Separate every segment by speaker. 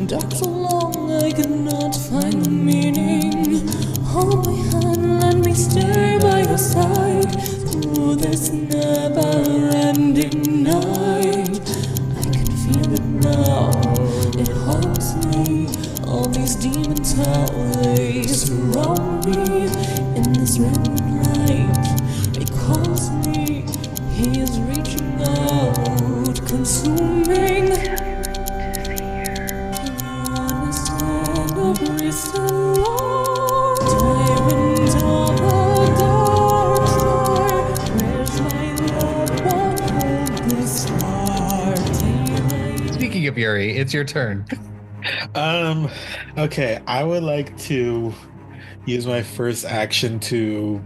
Speaker 1: Dark so long I cannot find the meaning. Hold my hand, let me stay by your side through this never-ending night. I can feel it now, it haunts me. All these demons, how they surround me. In this red light, it calls me. He is reaching out, consuming. Tyrant of the dark star, where's my love? What hold this heart?
Speaker 2: Speaking of Yuri, it's your turn.
Speaker 3: Okay, I would like to use my first action to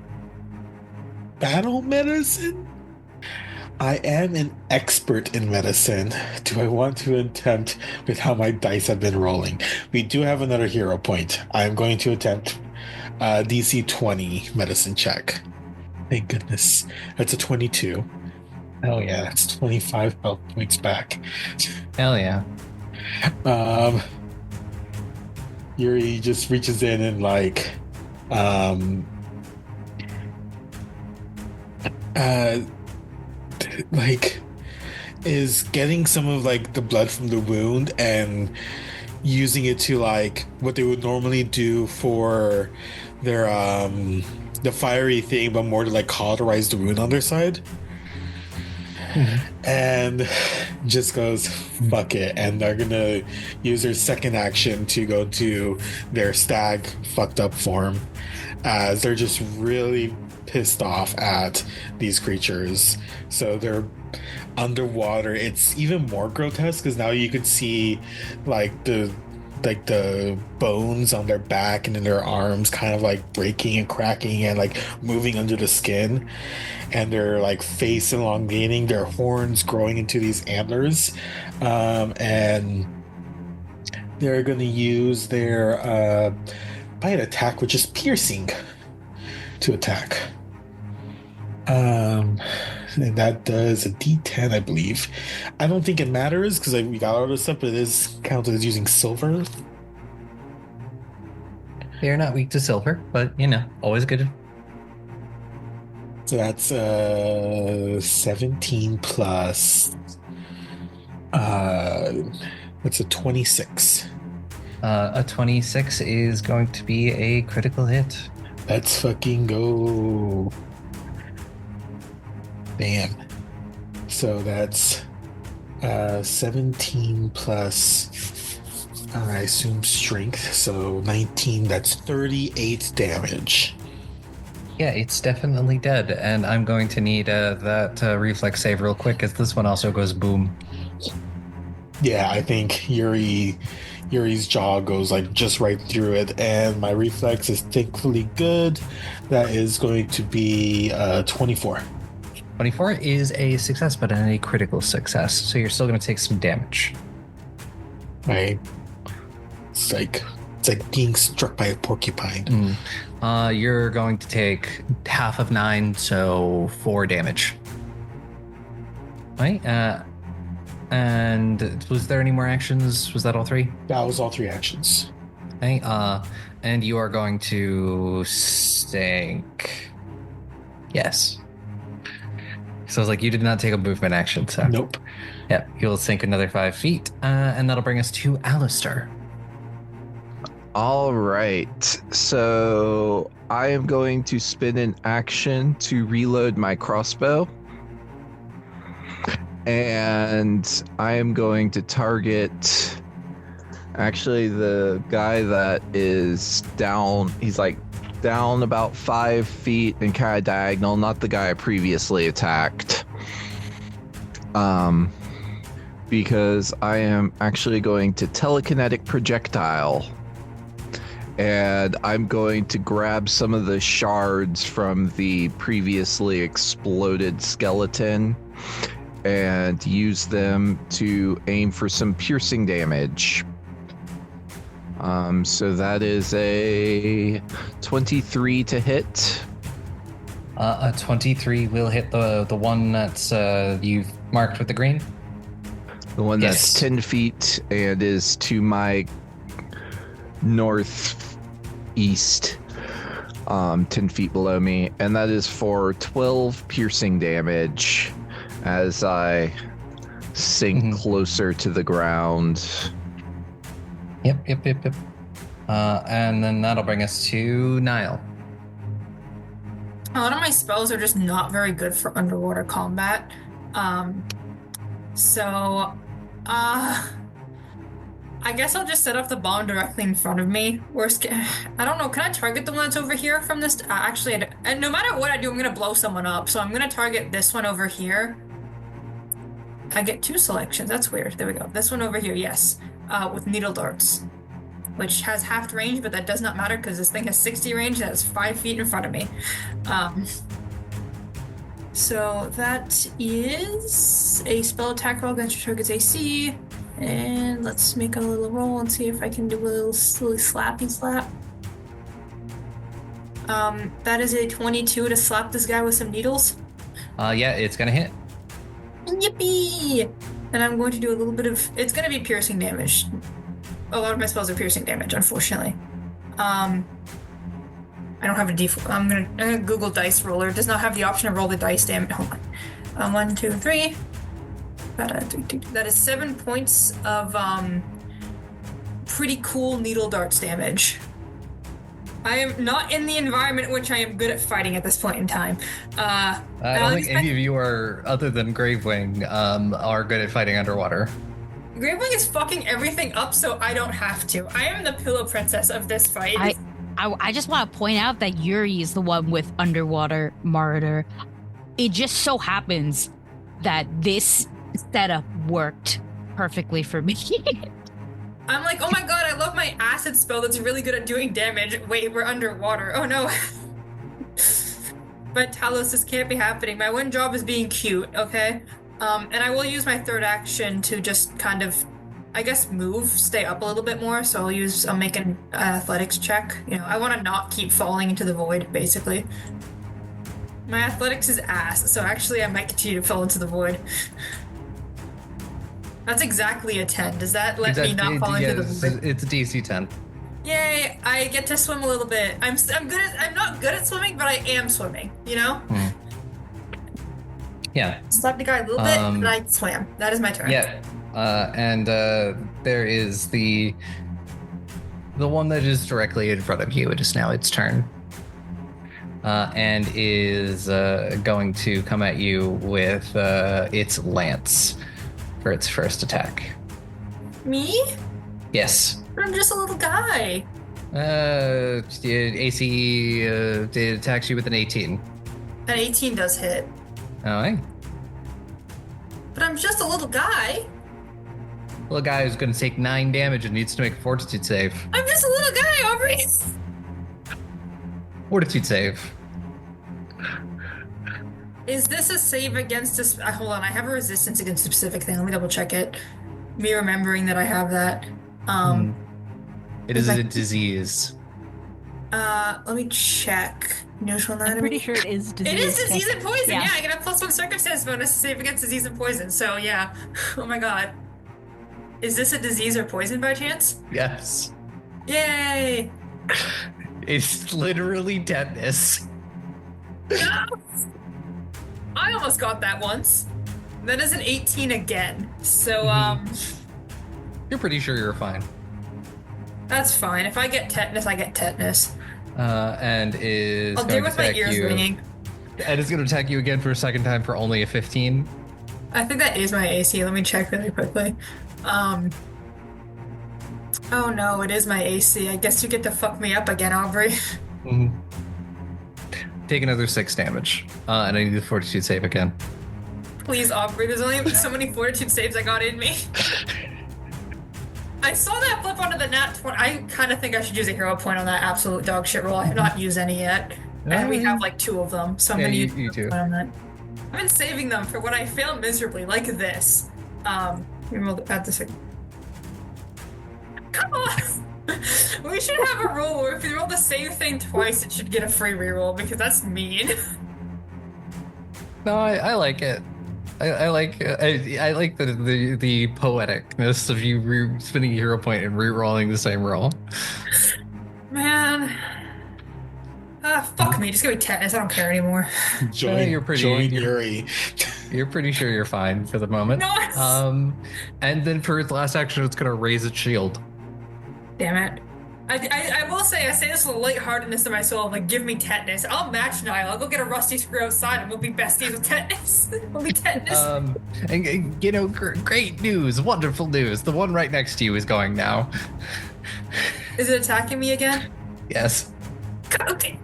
Speaker 3: battle medicine. I am an expert in medicine. Do I want to attempt with how my dice have been rolling? We do have another hero point. I'm going to attempt DC 20 medicine check. Thank goodness. That's a 22. Hell yeah, that's 25 health points back.
Speaker 2: Hell yeah.
Speaker 3: Yuri just reaches in and is getting some of the blood from the wound and using it to what they would normally do for their the fiery thing, but more to cauterize the wound on their side. And just goes fuck it, and they're gonna use their second action to go to their stag fucked up form, as they're just really pissed off at these creatures. So they're underwater. It's even more grotesque because now you could see the bones on their back and in their arms kind of breaking and cracking and moving under the skin, and their face elongating, their horns growing into these antlers, and they're going to use their bite attack, which is piercing, to attack. And that does a D10, I believe. I don't think it matters because we got all this stuff, but it is counted as using silver.
Speaker 2: They're not weak to silver, but always good.
Speaker 3: So that's 17 plus. That's a 26.
Speaker 2: A 26 is going to be a critical hit.
Speaker 3: Let's fucking go. Damn. So that's 17 plus, I assume, strength. So 19, that's 38 damage.
Speaker 2: Yeah, it's definitely dead. And I'm going to need that reflex save real quick, as this one also goes boom.
Speaker 3: Yeah, I think Yuri's jaw goes just right through it, and my reflex is thankfully good. That is going to be 24.
Speaker 2: 24 is a success, but not a critical success, so you're still going to take some damage.
Speaker 3: Right. It's like being struck by a porcupine.
Speaker 2: You're going to take half of 9, so 4 damage. Right? And was there any more actions? Was that all 3?
Speaker 3: That was all 3 actions.
Speaker 2: Okay. And you are going to sink. Yes. So it's you did not take a movement action, so.
Speaker 3: Nope.
Speaker 2: Yep, you'll sink another 5 feet, and that'll bring us to Alistair.
Speaker 4: All right, so I am going to spin an action to reload my crossbow. And I am going to target actually the guy that is down. He's like down about 5 feet and kind of diagonal, not the guy I previously attacked. Because I am actually going to telekinetic projectile. And I'm going to grab some of the shards from the previously exploded skeleton and use them to aim for some piercing damage. So that is a 23 to hit.
Speaker 2: A 23 will hit the one that's you've marked with the green.
Speaker 4: The one
Speaker 2: Yes.
Speaker 4: that's 10 feet and is to my northeast, 10 feet below me. And that is for 12 piercing damage as I sink closer to the ground.
Speaker 2: Yep. And then that'll bring us to Nihil.
Speaker 5: A lot of my spells are just not very good for underwater combat. I guess I'll just set off the bomb directly in front of me. I don't know. Can I target the one that's over here from this? And no matter what I do, I'm gonna blow someone up. So I'm gonna target this one over here. I get 2 selections. That's weird. There we go. This one over here, yes, with needle darts, which has half range, but that does not matter because this thing has 60 range. That is 5 feet in front of me. So that is a spell attack roll against your target's AC. And let's make a little roll and see if I can do a little slappy slap. That is a 22 to slap this guy with some needles.
Speaker 2: Yeah, it's gonna hit.
Speaker 5: Yippee! And I'm going to do a little bit of... It's going to be piercing damage. A lot of my spells are piercing damage, unfortunately. I don't have a default. I'm gonna Google dice roller. It does not have the option to roll the dice damage. Hold on. 1, 2, 3. That is 7 points of pretty cool needle darts damage. I am not in the environment in which I am good at fighting at this point in time.
Speaker 2: I don't think any of you are, other than Gravewing, are good at fighting underwater.
Speaker 5: Gravewing is fucking everything up, so I don't have to. I am the pillow princess of this fight.
Speaker 6: I just want to point out that Yuri is the one with underwater martyr. It just so happens that this setup worked perfectly for me.
Speaker 5: I'm like, oh my god, I love my acid spell that's really good at doing damage. Wait, we're underwater. Oh no. But Talos, this can't be happening. My one job is being cute, okay? And I will use my third action to just kind of, I guess, stay up a little bit more. So I'll make an athletics check. You know, I want to not keep falling into the void, basically. My athletics is ass, so actually I might continue to fall into the void. That's exactly a 10. Does that let me not fall into the void?
Speaker 2: It's a DC 10.
Speaker 5: Yay! I get to swim a little bit. I'm not good at swimming, but I am swimming. You know.
Speaker 2: Yeah.
Speaker 5: Slapped the guy a little bit, and I swam. That is my turn.
Speaker 2: Yeah. And there is the one that is directly in front of you. It is now its turn. And is going to come at you with its lance for its first attack.
Speaker 5: Me?
Speaker 2: Yes.
Speaker 5: But I'm just a little guy.
Speaker 2: AC attacks you with an 18.
Speaker 5: An 18 does hit.
Speaker 2: Oh, hey.
Speaker 5: But I'm just a little guy.
Speaker 2: Little guy who's going to take 9 damage and needs to make a fortitude save.
Speaker 5: I'm just a little guy, Aubrey.
Speaker 2: Fortitude save.
Speaker 5: Is this a save against this? Hold on, I have a resistance against a specific thing. Let me double check it. Me remembering that I have that.
Speaker 2: It is a disease.
Speaker 5: Let me check. Neutral
Speaker 7: I'm pretty sure it is disease.
Speaker 5: It is disease and poison.
Speaker 7: Yeah.
Speaker 5: Yeah, I get a +1 circumstance bonus to save against disease and poison. So yeah. Oh my god. Is this a disease or poison by chance?
Speaker 2: Yes.
Speaker 5: Yay!
Speaker 2: It's literally tetanus.
Speaker 5: No! I almost got that once. That is an 18 again. So
Speaker 2: You're pretty sure you're fine.
Speaker 5: that's fine. If I get tetanus, I get tetanus.
Speaker 2: And is
Speaker 5: I'll
Speaker 2: going
Speaker 5: deal with
Speaker 2: to
Speaker 5: my
Speaker 2: attack
Speaker 5: ears
Speaker 2: you.
Speaker 5: ringing.
Speaker 2: And it's going to attack you again for a second time for only a 15.
Speaker 5: I think that is my AC. Let me check really quickly. Oh no, it is my AC. I guess you get to fuck me up again, Aubrey.
Speaker 2: Mhm. Take another 6 damage. And I need the fortitude save again.
Speaker 5: Please, Aubrey. There's only so many fortitude saves I got in me. I saw that flip onto the nat 20. I kind of think I should use a hero point on that absolute dog shit roll. I have not used any yet. And we have like 2 of them, so I'm gonna use
Speaker 2: you too.
Speaker 5: on that. I've been saving them for when I fail miserably, like this. We'll add this. Come on! We should have a rule where if you roll the same thing twice, it should get a free reroll, because that's mean.
Speaker 2: No, I like it. I like the poeticness of you spending a hero point and re-rolling the same roll.
Speaker 5: Man. Fuck me. Just give me tetanus. I don't care anymore.
Speaker 3: Join Yuri.
Speaker 2: You're pretty sure you're fine for the moment.
Speaker 5: Nice.
Speaker 2: And then for its last action, it's gonna raise its shield.
Speaker 5: Damn it. I will say, I say this with a lightheartedness in my soul, like, give me tetanus. I'll match Nihil. I'll go get a rusty screw outside and we'll be besties with tetanus. We'll be tetanus.
Speaker 2: And you know, great news, wonderful news. The one right next to you is going now.
Speaker 5: Is it attacking me again?
Speaker 2: Yes.
Speaker 5: Okay.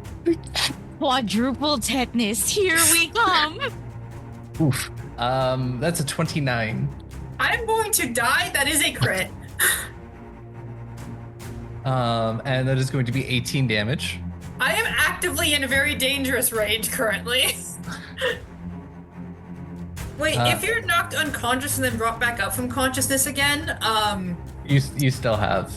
Speaker 6: Quadruple tetanus, here we come.
Speaker 2: Oof. That's a 29.
Speaker 5: I'm going to die. That is a crit.
Speaker 2: And that is going to be 18 damage.
Speaker 5: I am actively in a very dangerous range currently. Wait, if you're knocked unconscious and then brought back up from consciousness again,
Speaker 2: you still have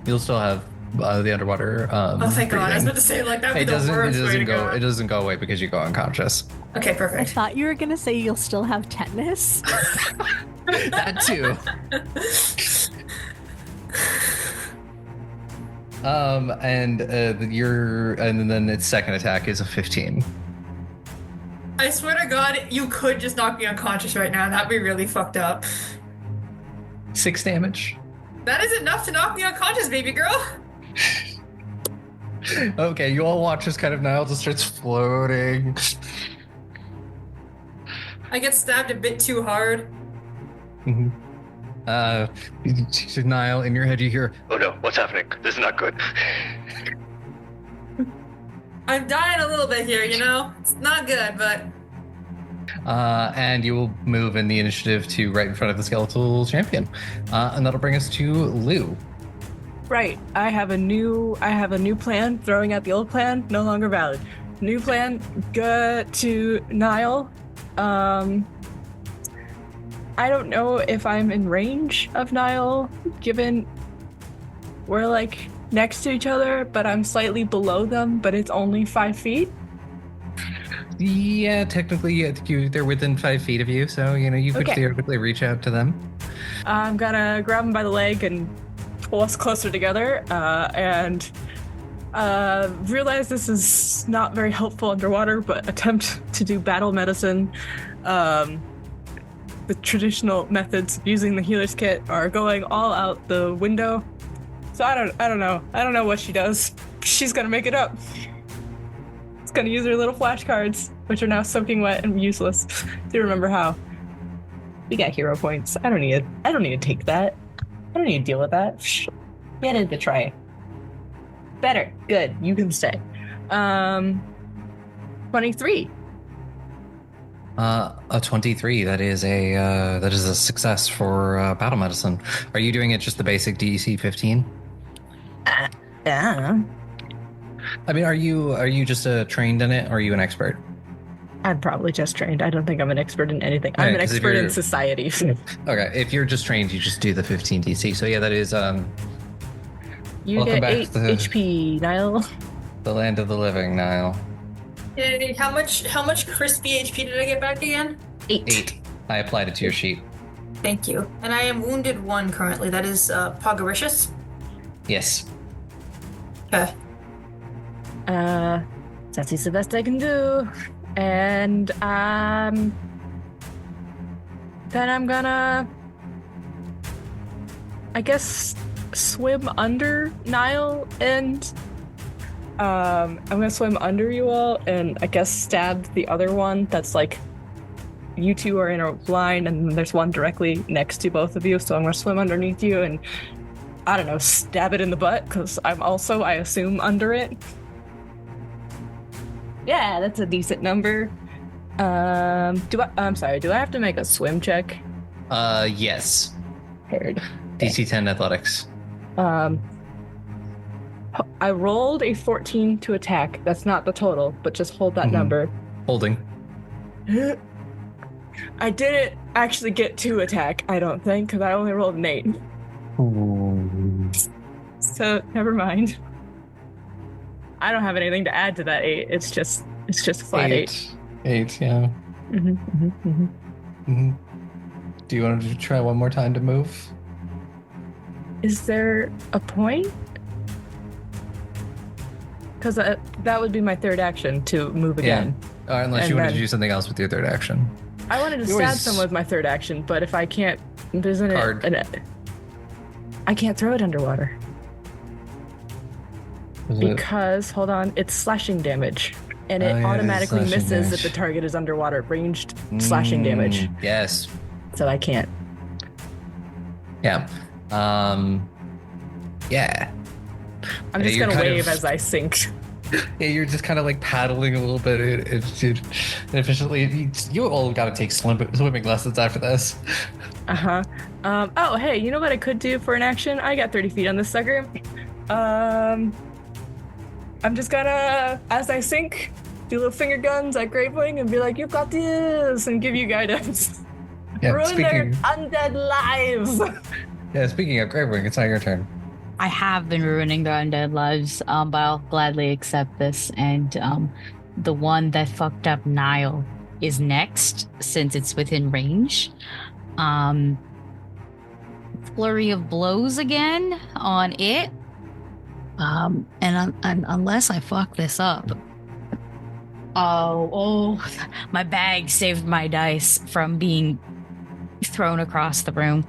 Speaker 2: you'll still have the underwater.
Speaker 5: oh, thank God! I was
Speaker 2: breathing.
Speaker 5: about to say like that would be the worst way to go.
Speaker 2: It doesn't go away because you go unconscious.
Speaker 5: Okay,
Speaker 7: I
Speaker 5: perfect.
Speaker 7: thought you were gonna say you'll still have tetanus.
Speaker 2: That too. And then its second attack is a 15.
Speaker 5: I swear to God, you could just knock me unconscious right now, and that'd be really fucked up.
Speaker 2: 6 damage.
Speaker 5: That is enough to knock me unconscious, baby girl.
Speaker 2: Okay, you all watch as kind of Nihil just starts floating.
Speaker 5: I get stabbed a bit too hard.
Speaker 2: Mm-hmm. Nihil, in your head you hear, "Oh no, what's happening? This is not good."
Speaker 5: I'm dying a little bit here, you know? It's not good, but...
Speaker 2: And you will move in the initiative to right in front of the skeletal champion. And that'll bring us to Lou.
Speaker 8: Right. I have a new plan. Throwing out the old plan, no longer valid. New plan, go to Nihil. I don't know if I'm in range of Nihil, given we're like next to each other, but I'm slightly below them, but it's only 5 feet.
Speaker 2: Yeah, technically, I think they're within 5 feet of you, so you could theoretically reach out to them.
Speaker 8: I'm gonna grab him by the leg and pull us closer together, and realize this is not very helpful underwater, but attempt to do battle medicine. The traditional methods of using the healer's kit are going all out the window. So I don't know. I don't know what she does. She's gonna make it up. It's gonna use her little flashcards, which are now soaking wet and useless. Do remember how? We got hero points. I don't need to take that. I don't need to deal with that. We had to try. Better. Good. You can stay. 23.
Speaker 2: A 23. That is a success for battle medicine. Are you doing it just the basic DC 15?
Speaker 8: Yeah.
Speaker 2: I mean, are you just trained in it, or are you an expert?
Speaker 8: I'm probably just trained. I don't think I'm an expert in anything.
Speaker 2: Okay,
Speaker 8: I'm an
Speaker 2: 'cause if
Speaker 8: expert in
Speaker 2: you're-
Speaker 8: society.
Speaker 2: Okay, if you're just trained, you just do the 15 DC. So yeah, that is
Speaker 8: You
Speaker 2: Welcome
Speaker 8: get
Speaker 2: back
Speaker 8: 8
Speaker 2: to the-
Speaker 8: HP, Nihil.
Speaker 2: the land of the living, Nihil.
Speaker 5: Yay, how much crispy HP did I get back again?
Speaker 2: 8. I applied it to your sheet.
Speaker 5: Thank you. And I am wounded 1 currently. That is Pogaricious.
Speaker 2: Yes.
Speaker 5: Okay.
Speaker 8: That's the best I can do. And then I'm gonna, I guess, swim under Nihil, and I'm gonna swim under you all and I guess stab the other one that's like you two are in a line, and there's one directly next to both of you. So I'm gonna swim underneath you and, I don't know, stab it in the butt because I'm also, I assume, under it. Yeah, that's a decent number. I'm sorry. Do I have to make a swim check?
Speaker 2: Yes.
Speaker 8: Paired.
Speaker 2: DC 10 athletics.
Speaker 8: I rolled a 14 to attack. That's not the total, but just hold that number.
Speaker 2: Holding.
Speaker 8: I didn't actually get to attack, I don't think, because I only rolled an 8.
Speaker 2: Ooh.
Speaker 8: So, never mind. I don't have anything to add to that 8. It's just flat 8.
Speaker 2: 8, yeah. Do you want to try one more time to move?
Speaker 8: Is there a point? Because that would be my third action to move again.
Speaker 2: Yeah. Unless you wanted to do something else with your third action.
Speaker 8: I wanted to stab someone with my third action, but if I can't, isn't it? I can't throw it underwater. Because, hold on, it's slashing damage. And it automatically misses if the target is underwater. Ranged slashing damage.
Speaker 2: Yes.
Speaker 8: So I can't.
Speaker 2: Yeah. Yeah.
Speaker 8: I'm just gonna wave as I sink.
Speaker 2: Yeah, you're just kind of like paddling a little bit efficiently. You all got to take swimming lessons after this.
Speaker 8: Oh, hey, you know what I could do for an action? I got 30 feet on this sucker. I'm just gonna, as I sink, do little finger guns at Gravewing and be like, "You got this," and give you guidance.
Speaker 2: Yeah,
Speaker 8: ruin their undead lives.
Speaker 2: Yeah, speaking of Gravewing, it's now your turn.
Speaker 6: I have been ruining their undead lives, but I'll gladly accept this. And the one that fucked up Nihil is next, since it's within range. Flurry of blows again on it. And unless I fuck this up. Oh, my bag saved my dice from being thrown across the room.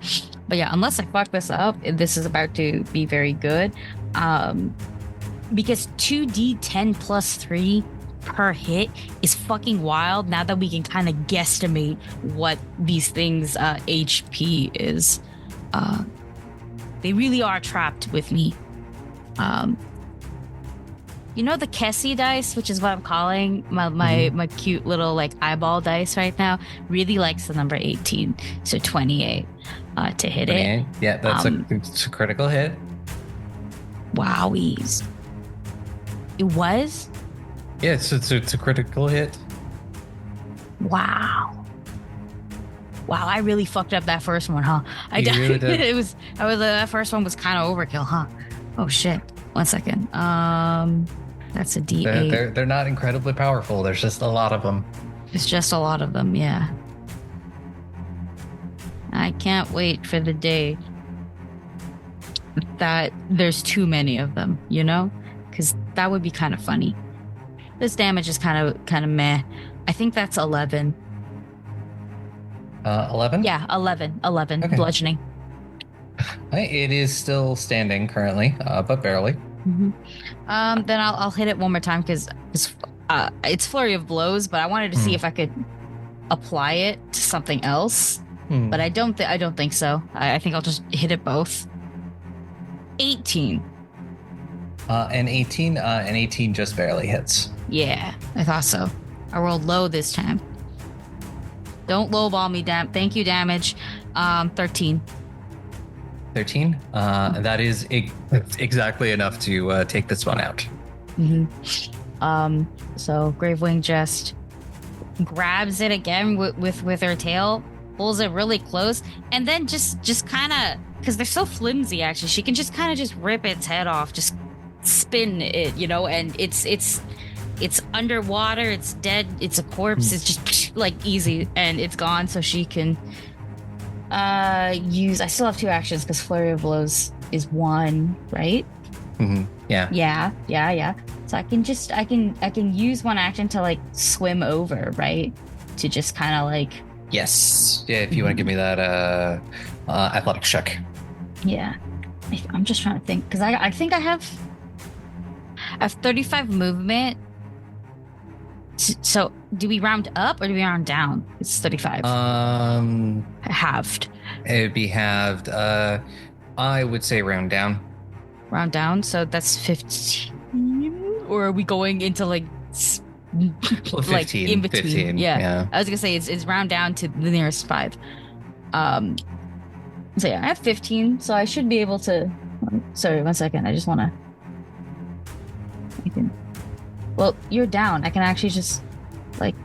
Speaker 6: But yeah, unless I fuck this up, this is about to be very good. Because 2d10 plus 3 per hit is fucking wild now that we can kind of guesstimate what these things' HP is. They really are trapped with me. You know the Kessie dice, which is what I'm calling my cute little like eyeball dice right now, really likes the number 18, so 28 to hit 28. It.
Speaker 2: Yeah, that's it's a critical hit.
Speaker 6: Wowies. It was?
Speaker 2: Yeah, it's a critical hit.
Speaker 6: Wow, I really fucked up that first one, huh? I did.
Speaker 2: Really did.
Speaker 6: That first one was kind of overkill, huh? Oh shit. 1 second. That's a D8.
Speaker 2: They're not incredibly powerful. There's just a lot of them.
Speaker 6: It's just a lot of them, yeah. I can't wait for the day that there's too many of them, you know? Because that would be kind of funny. This damage is kind of meh. I think that's 11.
Speaker 2: 11?
Speaker 6: Yeah, 11. Okay. Bludgeoning.
Speaker 2: It is still standing currently, but barely.
Speaker 6: Mm-hmm. Then I'll hit it one more time because it's flurry of blows, but I wanted to see if I could apply it to something else. But I don't think so. I think I'll just hit it both. 18.
Speaker 2: And 18 just barely hits.
Speaker 6: Yeah, I thought so. I rolled low this time. Don't lowball me, thank you, damage. 13.
Speaker 2: 13. That is exactly enough to take this one out.
Speaker 6: So Gravewing just grabs it again with her tail, pulls it really close, and then just kind of, because they're so flimsy, actually, she can just kind of just rip its head off, just spin it, you know, and it's underwater, it's dead, it's a corpse, it's just like easy, and it's gone, so she can I still have 2 actions because flurry of blows is 1, right? Yeah. So I can use 1 action to like swim over, right? To just kind of like,
Speaker 2: yes, yeah. If you want to give me that athletics check.
Speaker 6: Yeah, I'm just trying to think because I think I have 35 movement. So do we round up or do we round down? It's 35. Halved.
Speaker 2: It would be halved. I would say round down.
Speaker 6: Round down, so that's 15. Or are we going into like
Speaker 2: Well, 15,
Speaker 6: like in between?
Speaker 2: 15, yeah.
Speaker 6: I was gonna say it's round down to the nearest 5. So yeah, I have 15, so I should be able to. Sorry, 1 second. I just want to. Well, you're down. I can actually just like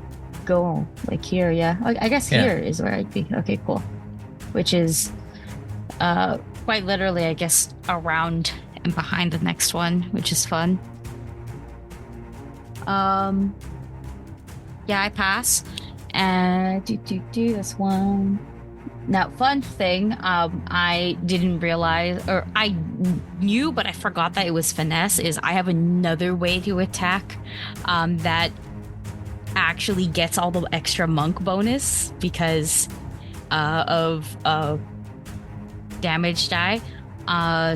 Speaker 6: go like here. Yeah, I guess here is where I'd be. Okay, cool. Which is quite literally, I guess, around and behind the next one, which is fun. Yeah, I pass. And that's one. Now, fun thing, I didn't realize, or I knew, but I forgot that it was finesse, is I have another way to attack that actually gets all the extra monk bonus because of damage die.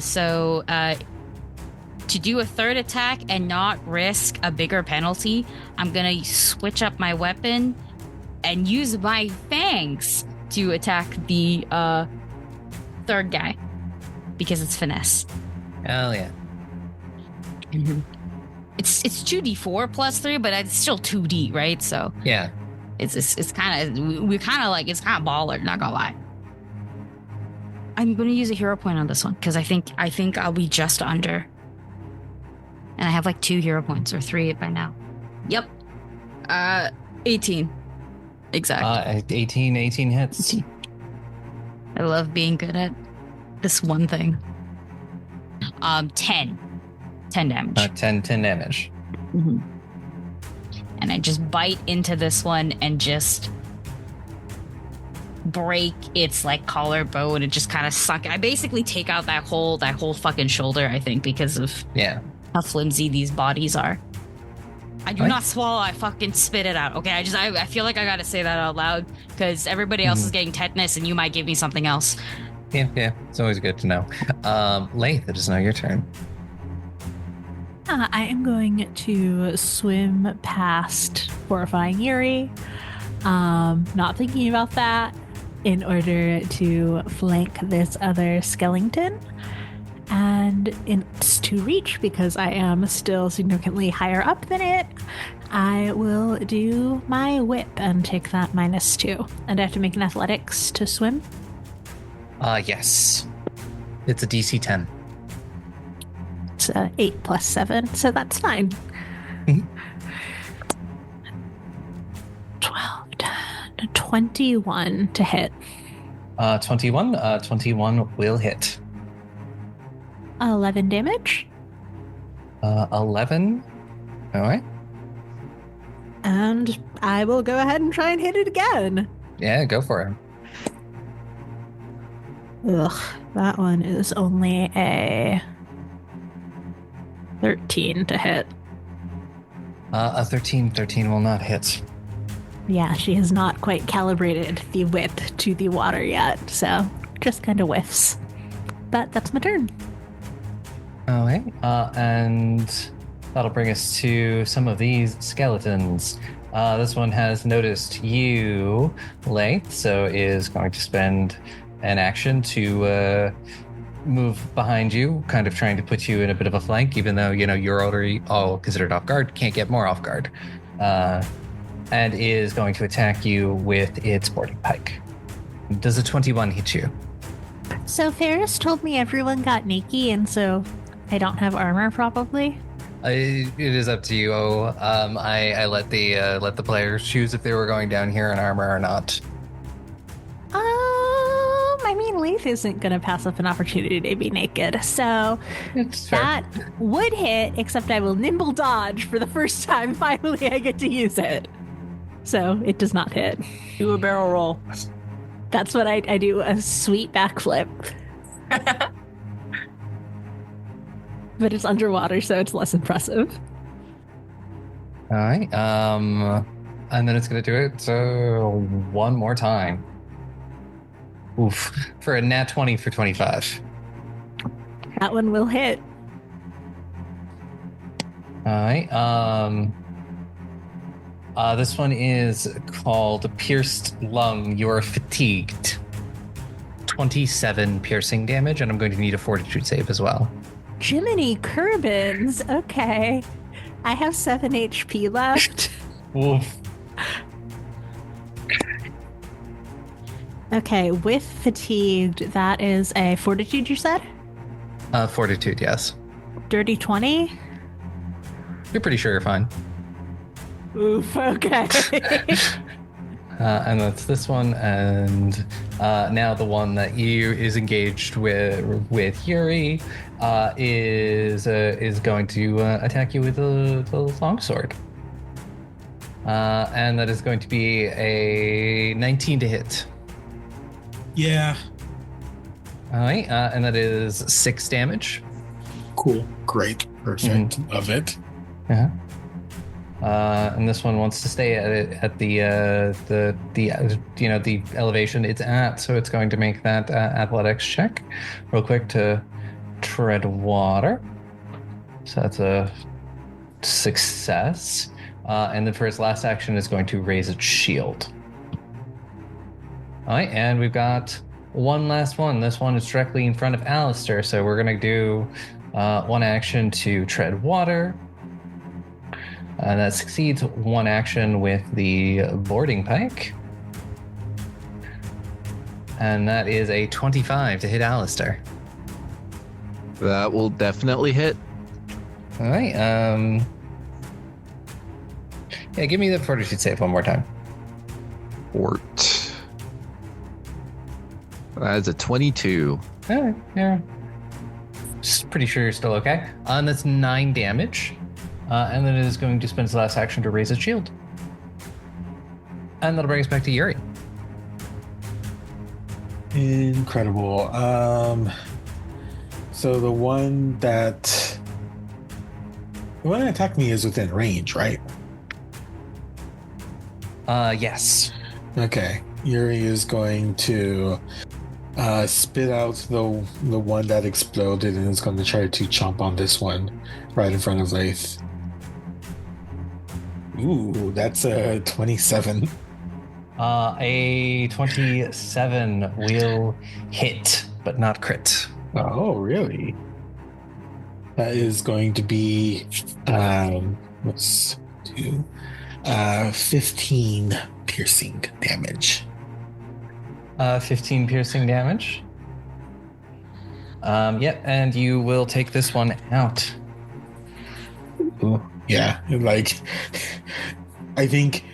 Speaker 6: So to do a third attack and not risk a bigger penalty, I'm gonna switch up my weapon and use my fangs to attack the third guy because it's finesse.
Speaker 2: Hell yeah.
Speaker 6: Mm-hmm. It's 2d4 plus 3, but it's still 2d, right? So
Speaker 2: yeah,
Speaker 6: it's kind of we're kind of like it's kind of baller. Not gonna lie. I'm gonna use a hero point on this one because I think I'll be just under, and I have like 2 hero points or 3 by now. Yep. 18. Exact.
Speaker 2: 18 hits.
Speaker 6: 18. I love being good at this one thing. 10 damage.
Speaker 2: 10 damage.
Speaker 6: Mm-hmm. And I just bite into this one and just break its like collarbone and just kind of suck. I basically take out that whole fucking shoulder, I think, because of how flimsy these bodies are. I do not swallow, I fucking spit it out. Okay, I feel like I gotta say that out loud because everybody else is getting tetanus and you might give me something else.
Speaker 2: Yeah, it's always good to know. Laeth, it is now your turn.
Speaker 7: I am going to swim past Horrifying Yuri, not thinking about that, in order to flank this other skeleton. And it's to reach, because I am still significantly higher up than it, I will do my whip and take that -2. And I have to make an athletics to swim.
Speaker 2: Yes. It's a DC 10.
Speaker 7: It's 8 plus 7, so that's 9.
Speaker 2: Mhm.
Speaker 7: 12, 10, 21 to hit.
Speaker 2: 21 will hit.
Speaker 7: 11 damage.
Speaker 2: 11. All right.
Speaker 7: And I will go ahead and try and hit it again.
Speaker 2: Yeah, go for it.
Speaker 7: Ugh, that one is only a 13 to hit.
Speaker 2: A 13 will not hit.
Speaker 7: Yeah, she has not quite calibrated the whip to the water yet, so just kind of whiffs. But that's my turn.
Speaker 2: All right. And that'll bring us to some of these skeletons. This one has noticed you, Laeth, so is going to spend an action to move behind you, kind of trying to put you in a bit of a flank, even though, you're already all considered off guard, can't get more off guard. And is going to attack you with its boarding pike. Does a 21 hit you?
Speaker 7: So Farris told me everyone got naked, and so I don't have armor, probably.
Speaker 2: It is up to you. I let the players choose if they were going down here in armor or not.
Speaker 7: I mean, Laeth isn't going to pass up an opportunity to be naked, so
Speaker 2: It's fair.
Speaker 7: that would hit, except I will nimble dodge for the first time. Finally, I get to use it. So it does not hit.
Speaker 8: Do a barrel roll.
Speaker 7: That's what I do, a sweet backflip. But it's underwater, so it's less impressive.
Speaker 2: All right. And then it's going to do it so one more time. Oof. For a nat 20 for 25.
Speaker 7: That one will hit.
Speaker 2: All right. This one is called Pierced Lung. You are fatigued. 27 piercing damage, and I'm going to need a fortitude save as well.
Speaker 7: Jiminy Curbins. Okay. I have 7 HP left.
Speaker 2: Oof.
Speaker 7: Okay, with fatigued, that is a fortitude, you said?
Speaker 2: Fortitude, yes.
Speaker 7: Dirty 20?
Speaker 2: You're pretty sure you're fine.
Speaker 7: Oof, okay.
Speaker 2: And that's this one, and now the one that is engaged with Yuri is going to attack you with the longsword. And that is going to be a 19 to hit.
Speaker 3: Yeah.
Speaker 2: All right, and that is 6 damage.
Speaker 3: Cool. Great. Perfect. Love it.
Speaker 2: Yeah. And this one wants to stay at the elevation it's at, so it's going to make that athletics check real quick to tread water. So that's a success. And then for its last action, is going to raise its shield. All right, and we've got one last one. This one is directly in front of Alistair, so we're going to do one action to tread water. That succeeds one action with the boarding pike. And that is a 25 to hit Alistair.
Speaker 4: That will definitely hit.
Speaker 2: All right. Yeah, give me the fortitude save one more time.
Speaker 4: Fort. That is a 22.
Speaker 2: All right, yeah. Just pretty sure you're still okay. And that's 9 damage. And then it is going to spend its last action to raise its shield. And that'll bring us back to Yuri.
Speaker 3: Incredible. So the one that attacked me is within range, right?
Speaker 2: Yes.
Speaker 3: Okay. Yuri is going to spit out the one that exploded and is going to try to chomp on this one right in front of Laeth. Ooh, that's a 27.
Speaker 2: A 27 will hit, but not crit.
Speaker 3: Oh, really? That is going to be 15 piercing damage.
Speaker 2: 15 piercing damage. Yep, and you will take this one out.
Speaker 3: Ooh, yeah, like I think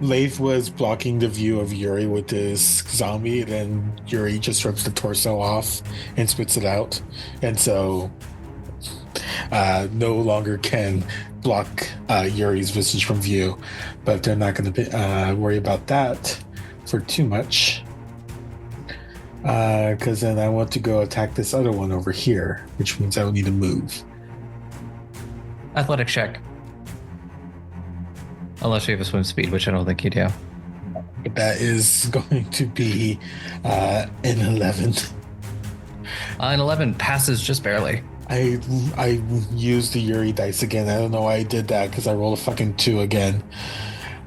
Speaker 3: Laeth was blocking the view of Yuri with this zombie, and then Yuri just rips the torso off and spits it out, and so no longer can block Yuri's visage from view. But they're not going to worry about that for too much, because then I want to go attack this other one over here, which means I will need to move.
Speaker 2: Athletic check. Unless you have a swim speed, which I don't think you do.
Speaker 3: That is going to be an 11.
Speaker 2: An 11 passes just barely.
Speaker 3: I used the Yuri dice again. I don't know why I did that, because I rolled a fucking 2 again.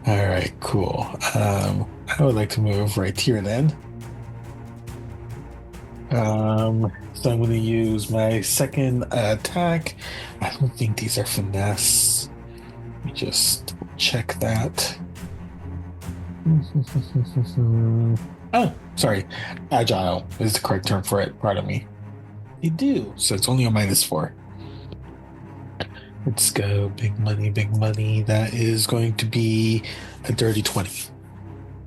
Speaker 3: All right, cool. I would like to move right here then. So I'm going to use my second attack. I don't think these are finesse. Let me just check that. Oh, sorry. Agile is the correct term for it. Pardon me. They do. So it's only a -4. Let's go. Big money, big money. That is going to be a dirty 20.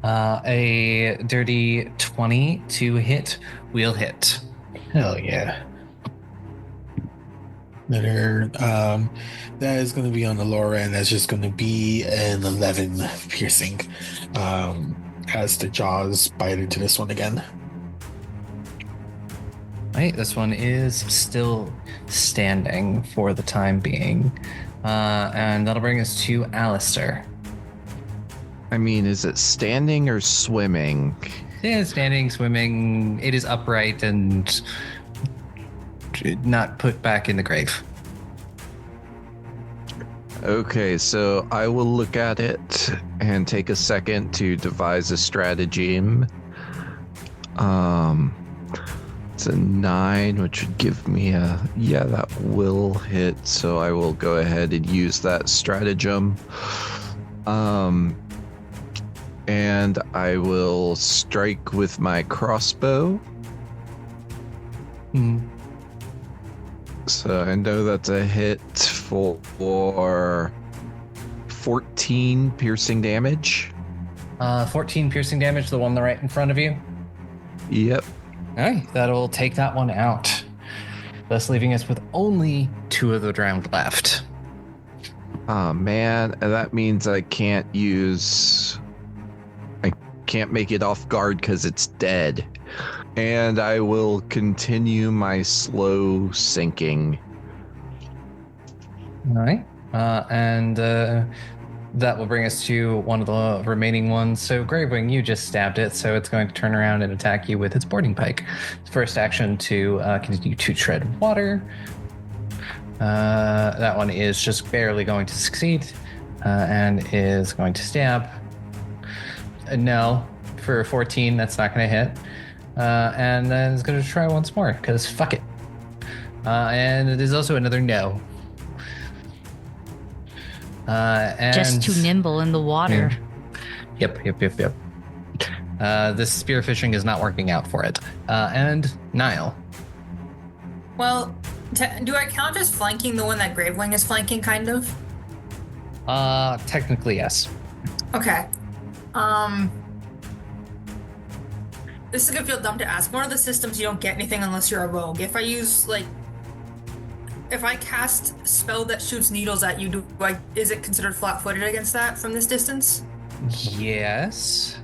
Speaker 2: A dirty 20 to hit will hit.
Speaker 3: Hell yeah. That is going to be on the lower end. That's just going to be an 11 piercing as the jaws bite into this one again.
Speaker 2: Right, this one is still standing for the time being. And that'll bring us to Alistair.
Speaker 4: I mean, is it standing or swimming?
Speaker 2: Yeah, standing, swimming. It is upright and not put back in the grave.
Speaker 4: Okay, so I will look at it and take a second to devise a stratagem. It's a 9, which would give me that will hit, so I will go ahead and use that stratagem. And I will strike with my crossbow. So I know that's a hit for 14 piercing damage.
Speaker 2: 14 piercing damage, the one right in front of you.
Speaker 4: Yep.
Speaker 2: All right, that'll take that one out, thus leaving us with only 2 of the round left.
Speaker 4: Oh man, and that means I can't make it off guard because it's dead. And I will continue my slow sinking.
Speaker 2: All right, and that will bring us to one of the remaining ones. So Gravewing, you just stabbed it, so it's going to turn around and attack you with its boarding pike. First action to continue to tread water. That one is just barely going to succeed, and is going to stab. No, for 14, that's not going to hit. And then it's going to try once more, because fuck it. And it is also another no. And
Speaker 6: Just too nimble in the water.
Speaker 2: Yep. This spearfishing is not working out for it. And Nihil.
Speaker 5: Well, do I count as flanking the one that Gravewing is flanking, kind of?
Speaker 2: Technically, yes.
Speaker 5: Okay. This is gonna feel dumb to ask. One of the systems you don't get anything unless you're a rogue. If I use, if I cast spell that shoots needles at you, is it considered flat-footed against that from this distance?
Speaker 2: Yes.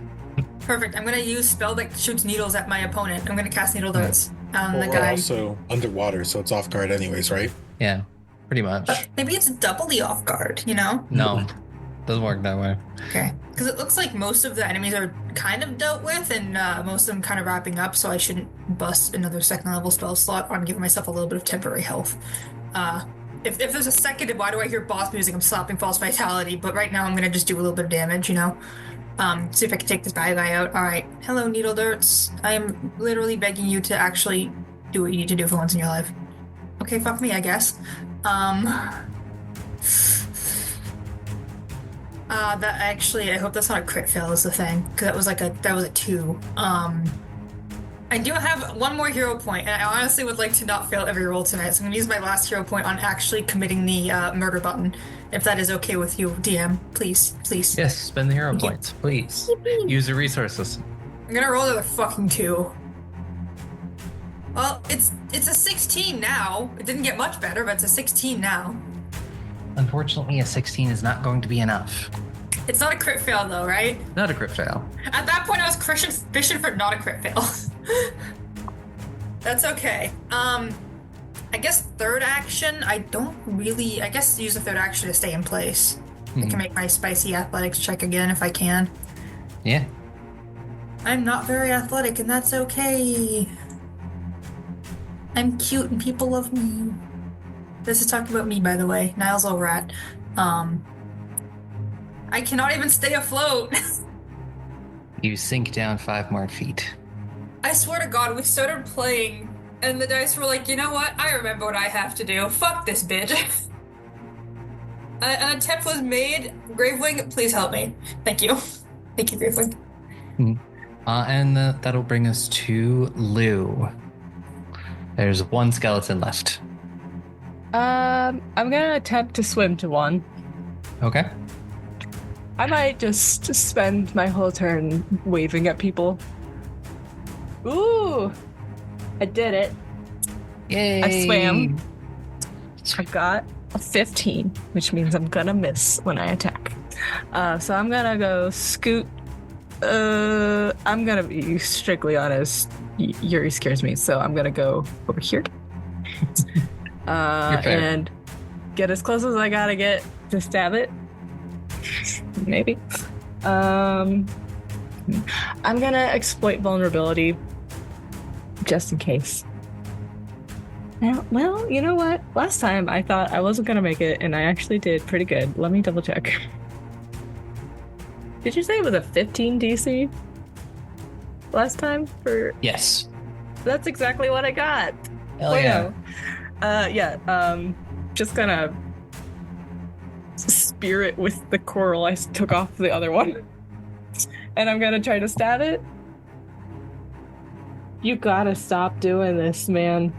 Speaker 5: Perfect. I'm gonna use spell that shoots needles at my opponent. I'm gonna cast needle darts on the
Speaker 3: Or
Speaker 5: guy.
Speaker 3: also underwater, so it's off guard anyways, right?
Speaker 2: Yeah, pretty much.
Speaker 5: Maybe it's doubly off guard, you know?
Speaker 2: No, doesn't work that way.
Speaker 5: Okay. Because it looks like most of the enemies are kind of dealt with, and most of them kind of wrapping up, so I shouldn't bust another second level spell slot on giving myself a little bit of temporary health. If there's a second, why do I hear boss music? I'm slapping false vitality, but right now I'm gonna just do a little bit of damage, you know? See if I can take this bad guy out. Alright. Hello, needle darts. I am literally begging you to actually do what you need to do for once in your life. Okay, fuck me, I guess. That actually, I hope that's not a crit fail is the thing, because that was a 2. I do have one more hero point, and I honestly would like to not fail every roll tonight, so I'm gonna use my last hero point on actually committing the murder button, if that is okay with you, DM. Please.
Speaker 2: Yes, spend the hero points, please. Use the resources.
Speaker 5: I'm gonna roll another fucking 2. Well, it's a 16 now. It didn't get much better, but it's a 16 now.
Speaker 2: Unfortunately, a 16 is not going to be enough.
Speaker 5: It's not a crit fail though, right?
Speaker 2: Not a crit fail.
Speaker 5: At that point, I was fishing for not a crit fail. That's okay. I guess third action, I guess use the third action to stay in place. I can make my spicy athletics check again if I can.
Speaker 2: Yeah.
Speaker 5: I'm not very athletic, and that's okay. I'm cute and people love me. This is talking about me, by the way. Niall's a rat. I cannot even stay afloat.
Speaker 2: You sink down 5 more feet.
Speaker 5: I swear to God, we started playing, and the dice were like, you know what? I remember what I have to do. Fuck this bitch. An attempt was made. Gravewing, please help me. Thank you. Thank you, Gravewing.
Speaker 2: And that'll bring us to Lou. There's 1 skeleton left.
Speaker 8: I'm gonna attempt to swim to one.
Speaker 2: Okay.
Speaker 8: I might just spend my whole turn waving at people. Ooh! I did it.
Speaker 2: Yay!
Speaker 8: I swam. I got a 15, which means I'm gonna miss when I attack. So I'm gonna go scoot. I'm gonna be strictly honest. Yuri scares me, so I'm gonna go over here. And get as close as I gotta get to stab it. Maybe. I'm gonna exploit vulnerability just in case. Well, you know what? Last time I thought I wasn't gonna make it, and I actually did pretty good. Let me double check. Did you say it was a 15 DC? Last time for...
Speaker 2: Yes.
Speaker 8: That's exactly what I got.
Speaker 2: Hell yeah.
Speaker 8: Just gonna spear it with the coral I took off the other one. And I'm gonna try to stab it. You gotta stop doing this, man.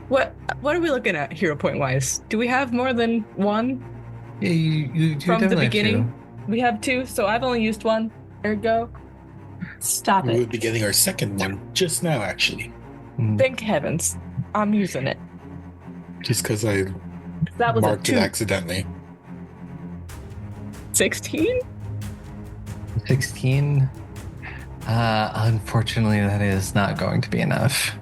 Speaker 8: What are we looking at hero point wise? Do we have more than one?
Speaker 2: Yeah, you
Speaker 8: From the
Speaker 2: definitely have
Speaker 8: beginning? We have two, so I've only used one. Ergo, stop
Speaker 3: We
Speaker 8: it.
Speaker 3: would be getting our second one just now, actually.
Speaker 2: two.
Speaker 8: Thank heavens. I'm using it.
Speaker 3: Just because I
Speaker 8: That was
Speaker 3: marked
Speaker 8: a
Speaker 3: it
Speaker 8: 2.
Speaker 3: accidentally.
Speaker 8: 16?
Speaker 2: 16. Unfortunately, that is not going to be enough.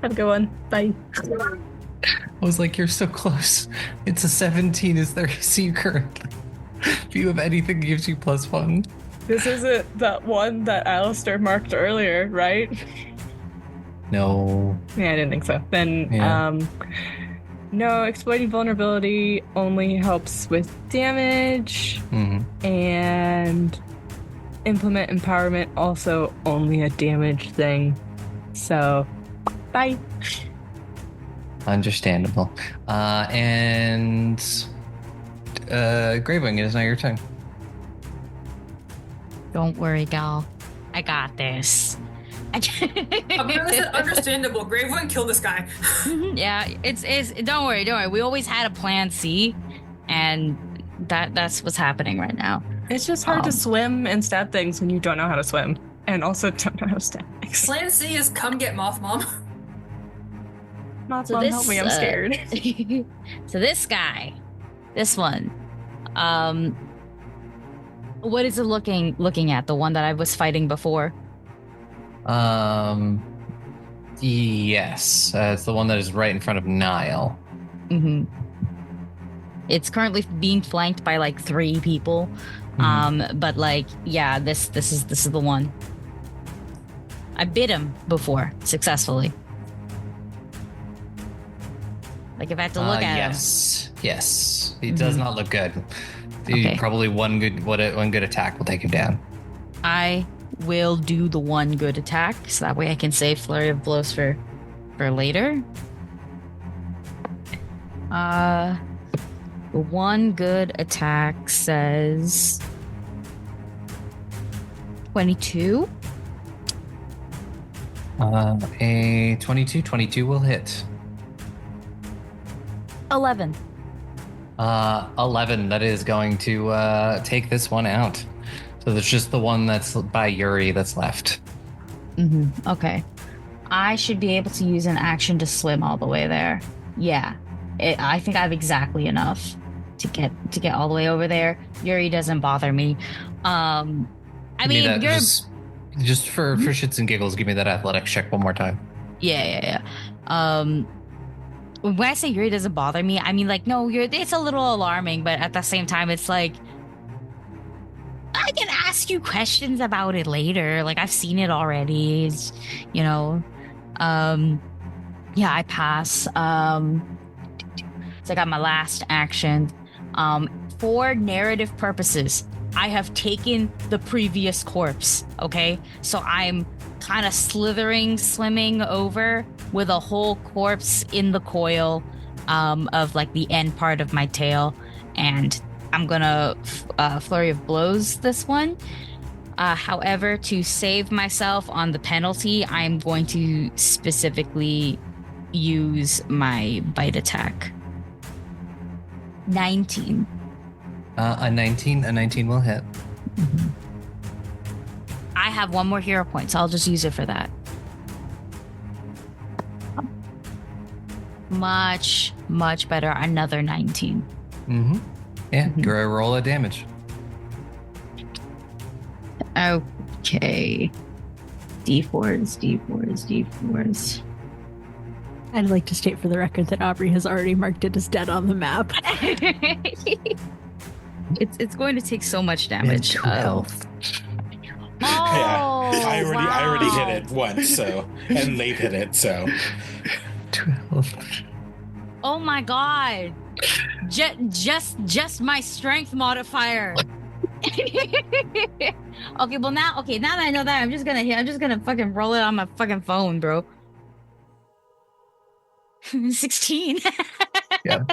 Speaker 8: Have a good one. Bye.
Speaker 2: I was like, you're so close. It's a 17 is their AC currently. If you have anything that gives you +1.
Speaker 8: This isn't that one that Alistair marked earlier, right?
Speaker 2: No.
Speaker 8: Yeah, I didn't think so. Then,
Speaker 2: Yeah.
Speaker 8: no, exploiting vulnerability only helps with damage, and implement empowerment also only a damage thing. So, bye.
Speaker 2: Understandable. And Gravewing, it is now your turn.
Speaker 6: Don't worry, gal. I got this.
Speaker 5: I'm gonna say understandable. Gravewing, kill this guy.
Speaker 6: Yeah, it's don't worry. We always had a plan C, and that's what's happening right now.
Speaker 8: It's just hard to swim and stab things when you don't know how to swim, and also don't know how to stab things.
Speaker 5: Plan C is come get Moth Mom.
Speaker 8: Mom,
Speaker 6: So
Speaker 8: help me, I'm scared.
Speaker 6: So this guy, this one, what is it looking at? The one that I was fighting before?
Speaker 2: Yes. It's the one that is right in front of Nihil.
Speaker 6: Mm-hmm. It's currently being flanked by like 3 people. But like, yeah, this is the one. I bit him before successfully. Like if I had to look at him.
Speaker 2: Yes. He does not look good.
Speaker 6: Okay.
Speaker 2: Probably one good attack will take him down.
Speaker 6: I will do the one good attack, so that way I can save Flurry of Blows for later. The one good attack says 22.
Speaker 2: A 22 will hit.
Speaker 6: 11.
Speaker 2: 11. That is going to take this one out. So there's just the one that's by Yuri that's left.
Speaker 6: Okay. I should be able to use an action to swim all the way there. Yeah. I think I have exactly enough to get all the way over there. Yuri doesn't bother me. I mean, you're
Speaker 2: just for shits and giggles, give me that athletics check one more time.
Speaker 6: Yeah. When I say Yuri doesn't bother me, I mean like no, it's a little alarming, but at the same time, it's like I can ask you questions about it later. Like I've seen it already. It's, yeah, I pass. So I got my last action. For narrative purposes, I have taken the previous corpse. Okay, so I'm kind of swimming over with a whole corpse in the coil of like the end part of my tail, and I'm gonna Flurry of Blows this one. However, to save myself on the penalty, I'm going to specifically use my bite attack. 19.
Speaker 2: A 19 will hit.
Speaker 6: I have one more hero point, so I'll just use it for that. Much better. Another 19.
Speaker 2: Yeah, you're a roll of damage.
Speaker 6: Okay. D4s.
Speaker 7: I'd like to state for the record that Aubrey has already marked it as dead on the map.
Speaker 6: It's going to take so much damage.
Speaker 2: And 2 health.
Speaker 6: Oh,
Speaker 3: I already
Speaker 6: wow.
Speaker 3: hit it once, so and Laeth hit it, so
Speaker 2: 12.
Speaker 6: Oh my god. Just my strength modifier. Okay, well now that I know that, I'm just gonna fucking roll it on my fucking phone, bro. 16.
Speaker 2: Yeah.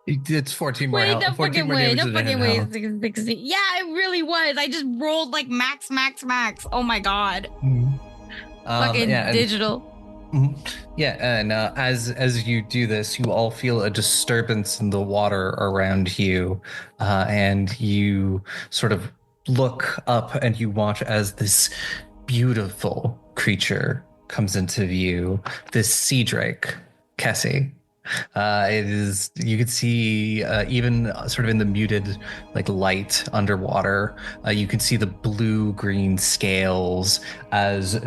Speaker 2: It's 14 more
Speaker 6: Wait,
Speaker 2: health.
Speaker 6: no
Speaker 2: 14
Speaker 6: fucking
Speaker 2: more
Speaker 6: way,
Speaker 2: damage
Speaker 6: no
Speaker 2: than
Speaker 6: fucking
Speaker 2: hit
Speaker 6: way.
Speaker 2: health.
Speaker 6: 16. Yeah, it really was. I just rolled like max. Oh my god. Fucking
Speaker 2: Yeah, and-
Speaker 6: digital.
Speaker 2: Mhm. Yeah, and as you do this, you all feel a disturbance in the water around you, and you sort of look up and you watch as this beautiful creature comes into view. This sea drake, Kessie. It is. You could see even sort of in the muted like light underwater. You can see the blue-green scales as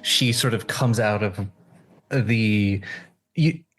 Speaker 2: she sort of comes out of the.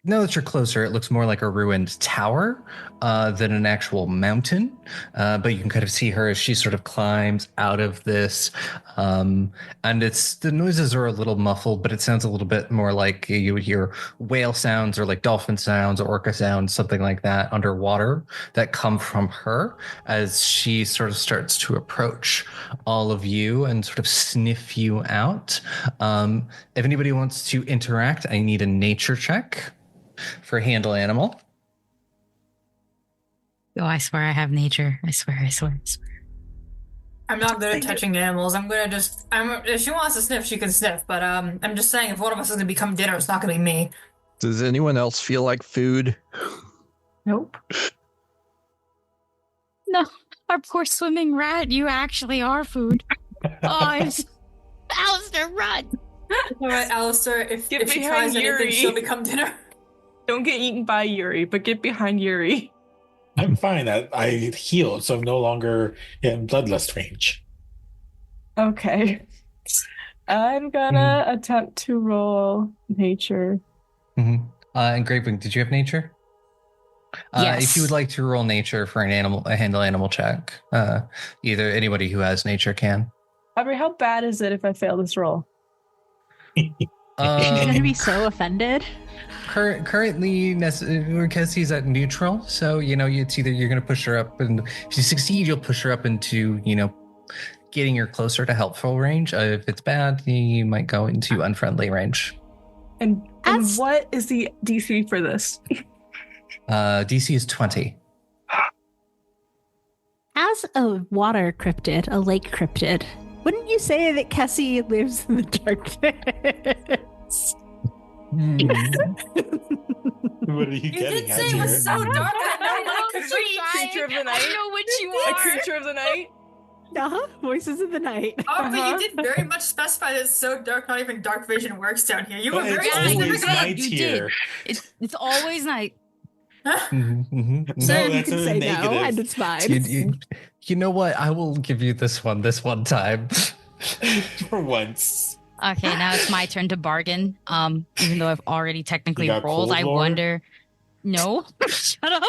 Speaker 2: Now that you're closer, it looks more like a ruined tower than an actual mountain. But you can kind of see her as she sort of climbs out of this. And the noises are a little muffled, but it sounds a little bit more like you would hear whale sounds or like dolphin sounds or orca sounds, something like that underwater that come from her as she sort of starts to approach all of you and sort of sniff you out. If anybody wants to interact, I need a nature check for handle animal.
Speaker 6: Oh, I swear I have nature. I swear.
Speaker 5: I'm not good at touching animals. If she wants to sniff, she can sniff. But I'm just saying, if one of us is gonna become dinner, it's not gonna be me.
Speaker 4: Does anyone else feel like food?
Speaker 8: Nope.
Speaker 6: No, our poor swimming rat. You actually are food. Alistair, run!
Speaker 5: All right, Alistair. If
Speaker 8: Get
Speaker 5: she
Speaker 8: behind
Speaker 5: tries anything,
Speaker 8: Yuri.
Speaker 5: she'll become dinner.
Speaker 8: Don't get eaten by Yuri, but get behind Yuri.
Speaker 3: I'm fine. I healed, so I'm no longer in bloodlust range.
Speaker 8: Okay. I'm gonna attempt to roll nature.
Speaker 2: Mm-hmm. And Gravewing, did you have nature?
Speaker 6: Yes.
Speaker 2: If you would like to roll nature for a handle animal check, either anybody who has nature can.
Speaker 8: Aubrey, how bad is it if I fail this roll?
Speaker 7: She's gonna be so offended.
Speaker 2: Currently, Kessie's at neutral, so it's either you're going to push her up, and if you succeed, you'll push her up into getting her closer to helpful range. If it's bad, you might go into unfriendly range.
Speaker 8: And what is the DC for this?
Speaker 2: DC is 20.
Speaker 7: As a water cryptid, a lake cryptid, wouldn't you say that Kessie lives in the darkness?
Speaker 3: What are you
Speaker 5: You
Speaker 3: getting
Speaker 5: did
Speaker 3: at
Speaker 5: say it
Speaker 3: here?
Speaker 5: was so dark that no one could read.
Speaker 8: Creature of the
Speaker 6: I
Speaker 8: night?
Speaker 6: know what you
Speaker 8: A
Speaker 6: are.
Speaker 8: creature of the night?
Speaker 7: Voices of the night.
Speaker 5: Oh, but you did very much specify that it's so dark, not even dark vision works down here. You were
Speaker 3: But
Speaker 5: very
Speaker 3: it's
Speaker 6: specific.
Speaker 3: always
Speaker 5: specific.
Speaker 3: night
Speaker 6: You
Speaker 3: here.
Speaker 6: It's always night.
Speaker 3: No,
Speaker 7: So
Speaker 3: that's
Speaker 7: you can
Speaker 3: a
Speaker 7: say
Speaker 3: negative.
Speaker 7: no, and it's fine.
Speaker 2: You know what? I will give you this one time.
Speaker 3: For once.
Speaker 6: Okay, now it's my turn to bargain. Even though I've already technically
Speaker 3: You got
Speaker 6: rolled,
Speaker 3: Cold
Speaker 6: I
Speaker 3: War?
Speaker 6: wonder. No, shut up.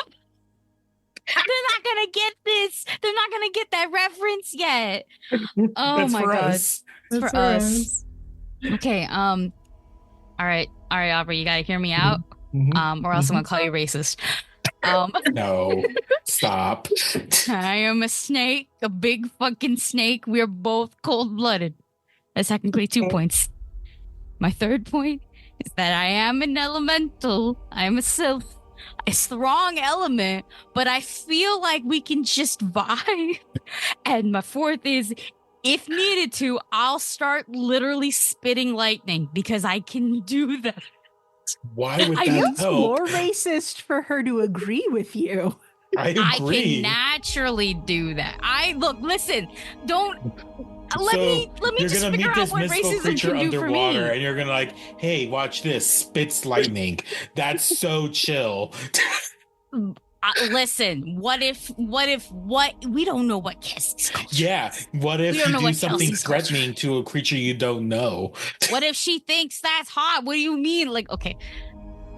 Speaker 6: They're not gonna get this. They're not gonna get that reference yet. Oh
Speaker 3: That's
Speaker 6: my
Speaker 3: for
Speaker 6: god,
Speaker 3: us.
Speaker 6: it's for us. Okay. All right, Aubrey, you gotta hear me out. Or else I'm gonna call you racist.
Speaker 3: No, stop.
Speaker 6: I am a snake, a big fucking snake. We're both cold-blooded. That's technically 2 points. My third point is that I am an elemental. I am a sylph. A strong element, but I feel like we can just vibe. And my fourth is, if needed to, I'll start literally spitting lightning because I can do that.
Speaker 3: Why would
Speaker 7: I
Speaker 3: that
Speaker 7: know it's
Speaker 3: help?
Speaker 7: more racist for her to agree with you.
Speaker 3: I
Speaker 6: I
Speaker 3: agree.
Speaker 6: can naturally do that. Listen, don't let
Speaker 3: So,
Speaker 6: me
Speaker 3: you're
Speaker 6: just
Speaker 3: gonna
Speaker 6: figure
Speaker 3: meet
Speaker 6: out
Speaker 3: this
Speaker 6: what
Speaker 3: mystical
Speaker 6: racism
Speaker 3: creature
Speaker 6: can do for
Speaker 3: underwater,
Speaker 6: me.
Speaker 3: and you're gonna like, hey, watch this, spits lightning. That's so chill.
Speaker 6: Listen, what if we don't know what Kessie's culture
Speaker 3: Yeah. What if
Speaker 6: We don't
Speaker 3: you
Speaker 6: know
Speaker 3: do
Speaker 6: what
Speaker 3: something
Speaker 6: Kelsey's culture
Speaker 3: threatening to a creature you don't know?
Speaker 6: What if she thinks that's hot? What do you mean? Like, okay,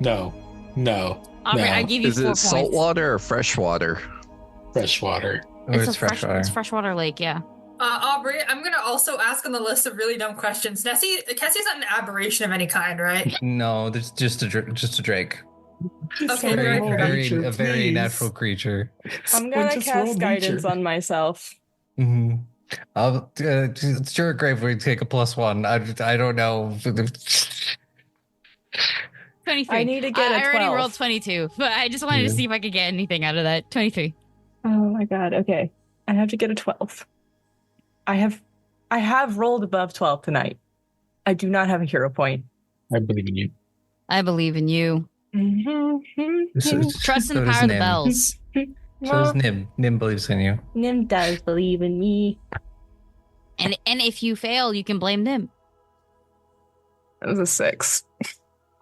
Speaker 3: No.
Speaker 6: Aubrey,
Speaker 3: No.
Speaker 6: I give you
Speaker 4: Is
Speaker 6: 4
Speaker 4: it
Speaker 6: points.
Speaker 4: saltwater or freshwater?
Speaker 3: Freshwater.
Speaker 2: Or it's freshwater.
Speaker 6: It's freshwater lake, yeah.
Speaker 5: Aubrey, I'm gonna also ask on the list of really dumb questions. Kessie's not an aberration of any kind, right?
Speaker 2: No, there's just a drake.
Speaker 3: Just
Speaker 5: Okay,
Speaker 3: a
Speaker 5: very
Speaker 3: normal
Speaker 5: fair.
Speaker 3: nature,
Speaker 2: A very
Speaker 3: please.
Speaker 2: natural creature.
Speaker 8: I'm
Speaker 3: Or
Speaker 8: gonna
Speaker 3: just roll
Speaker 8: cast guidance
Speaker 3: nature.
Speaker 8: on myself.
Speaker 2: Mm-hmm. Sure, Gravewing, take a +1. I don't know.
Speaker 6: 23.
Speaker 8: I need to get a
Speaker 6: I already
Speaker 8: 12.
Speaker 6: rolled 22, but I just wanted to see if I could get anything out of that. 23.
Speaker 8: Oh my god. Okay. I have to get a 12. I have rolled above 12 tonight. I do not have a hero point.
Speaker 3: I believe in you.
Speaker 6: I believe in you. Trust in the power of the bells.
Speaker 2: So does Nim. Nim believes in you.
Speaker 8: Nim does believe in me.
Speaker 6: And if you fail, you can blame them.
Speaker 8: That was a 6.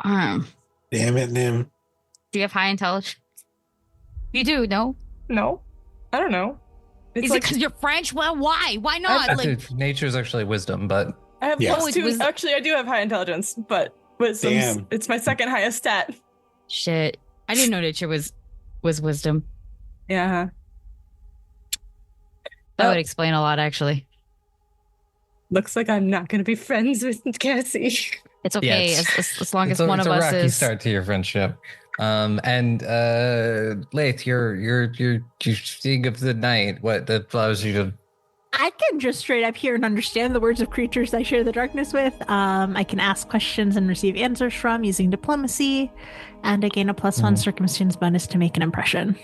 Speaker 3: Damn it, Nim.
Speaker 6: Do you have high intelligence? You do, no?
Speaker 8: No, I don't know. It's
Speaker 6: Is it because you're French? Well, why? Why not?
Speaker 2: Nature is actually wisdom, but
Speaker 8: I have
Speaker 3: Yeah.
Speaker 8: +2. Actually, I do have high intelligence, but wisdom's
Speaker 3: Damn.
Speaker 8: it's my second highest stat.
Speaker 6: Shit. I didn't know nature was wisdom.
Speaker 8: Yeah.
Speaker 6: That
Speaker 8: Oh.
Speaker 6: would explain a lot, actually.
Speaker 8: Looks like I'm not going to be friends with Cassie.
Speaker 6: It's okay
Speaker 2: Yes.
Speaker 6: as long as one
Speaker 2: it's
Speaker 6: of
Speaker 2: a
Speaker 6: us
Speaker 2: rocky
Speaker 6: is.
Speaker 2: start to your friendship. And Laeth, you're seeing of the night. What that allows you to.
Speaker 7: I can just straight up hear and understand the words of creatures I share the darkness with. I can ask questions and receive answers from using diplomacy, and I gain a +1 circumstance bonus to make an impression.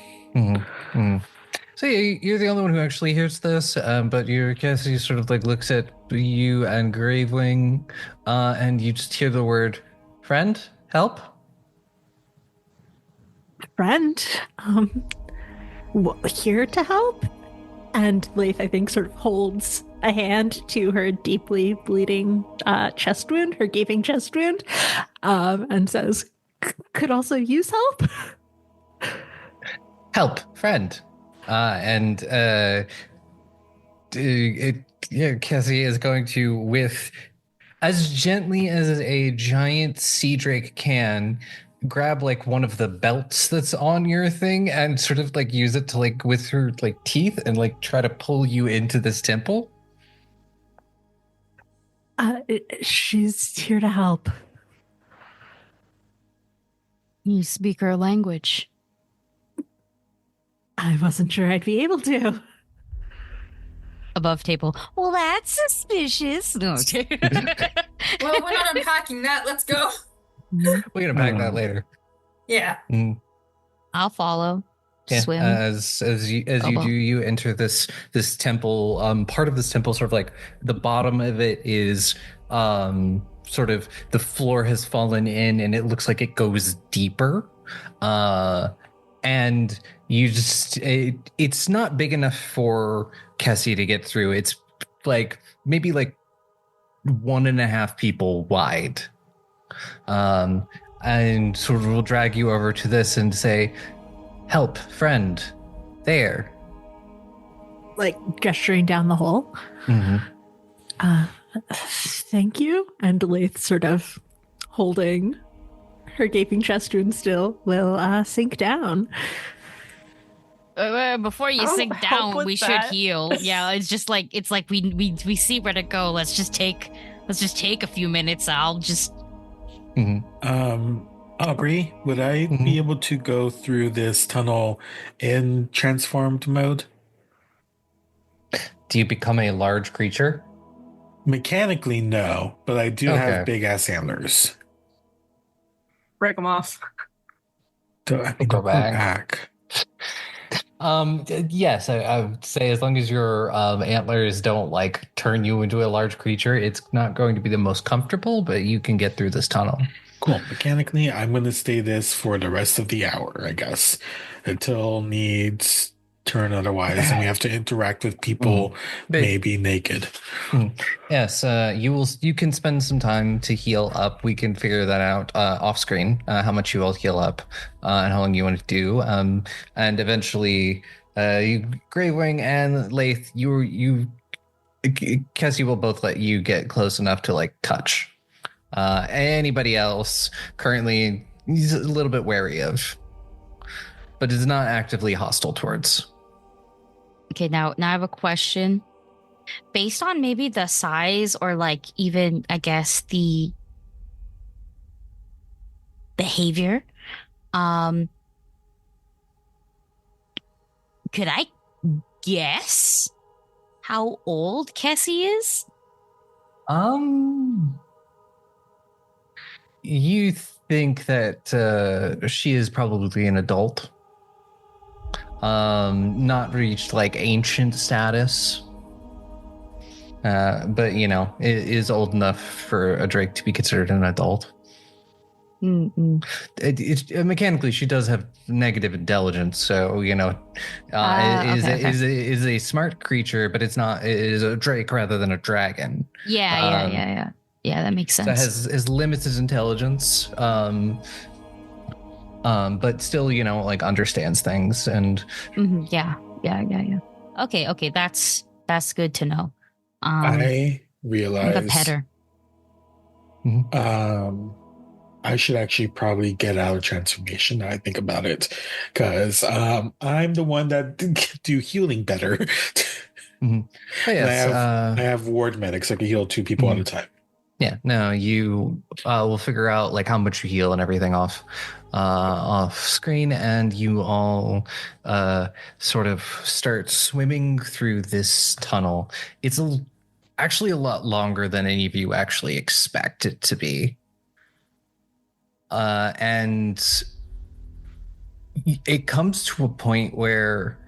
Speaker 2: So you're the only one who actually hears this, but Cassie sort of like looks at you and Gravewing, and you just hear the word "friend," "help."
Speaker 7: Friend, here to help? And Laeth, I think, sort of holds a hand to her deeply bleeding chest wound, her gaping chest wound, and says, could also use help?
Speaker 2: Help, friend. Cassie is going to, with as gently as a giant sea drake can, grab like one of the belts that's on your thing and sort of like use it to like with her like teeth and like try to pull you into this temple.
Speaker 7: She's here to help.
Speaker 6: You speak her language.
Speaker 7: I wasn't sure I'd be able to.
Speaker 6: Above table. Well, that's suspicious. No, okay.
Speaker 5: Well, we're not unpacking that. Let's go.
Speaker 2: We're gonna pack that later.
Speaker 5: Yeah.
Speaker 6: I'll follow.
Speaker 2: Yeah,
Speaker 6: Swim.
Speaker 2: as you do, you enter this temple. Part of this temple, sort of like the bottom of it is sort of the floor has fallen in, and it looks like it goes deeper. And you just it's not big enough for Cassie to get through. It's like maybe like 1.5 people wide. And sort of will drag you over to this and say, help, friend, there.
Speaker 7: Like gesturing down the hole. Thank you. And Laeth, sort of holding her gaping chest wound still, will sink down.
Speaker 6: Before you
Speaker 8: I'll
Speaker 6: sink
Speaker 8: help
Speaker 6: down,
Speaker 8: with
Speaker 6: we should
Speaker 8: that.
Speaker 6: heal. Yeah, it's like we see where to go. Let's just take a few minutes. I'll just.
Speaker 3: Aubrey, would I be able to go through this tunnel in transformed mode?
Speaker 2: Do you become a large creature?
Speaker 3: Mechanically, no, but I do
Speaker 2: Okay.
Speaker 3: have big ass antlers.
Speaker 8: Break them off.
Speaker 3: So I
Speaker 2: Go
Speaker 3: go
Speaker 2: back.
Speaker 3: back.
Speaker 2: Yes, I would say as long as your antlers don't like turn you into a large creature, it's not going to be the most comfortable, but you can get through this tunnel.
Speaker 3: Cool. Mechanically, I'm going to stay this for the rest of the hour, I guess, until needs turn otherwise, and we have to interact with people maybe naked.
Speaker 2: Yes, you can spend some time to heal up. We can figure that out off screen, how much you will heal up and how long you want to do. And eventually, Gravewing and Laeth, you Cassie will both let you get close enough to like touch. Anybody else currently he's a little bit wary of, but is not actively hostile towards.
Speaker 6: Okay, now I have a question. Based on maybe the size or like even I guess the behavior, could I guess how old Cassie is?
Speaker 2: You think that she is probably an adult. Not reached like ancient status. But you know, it is old enough for a Drake to be considered an adult. Mechanically, she does have negative intelligence, so you know, is a smart creature, but it is a Drake rather than a dragon.
Speaker 6: Yeah, that makes sense.
Speaker 2: So has limited intelligence, but still, you know, like understands things and.
Speaker 6: Yeah. Okay, that's good to know.
Speaker 3: I realize.
Speaker 6: I'm a petter.
Speaker 3: I should actually probably get out of transformation now I think about it, because I'm the one that do healing better.
Speaker 2: Yes,
Speaker 3: I have ward medics. I can heal 2 people at a time.
Speaker 2: Yeah, no, you will figure out like how much you heal and everything off screen, and you all sort of start swimming through this tunnel. It's actually a lot longer than any of you actually expect it to be. And it comes to a point where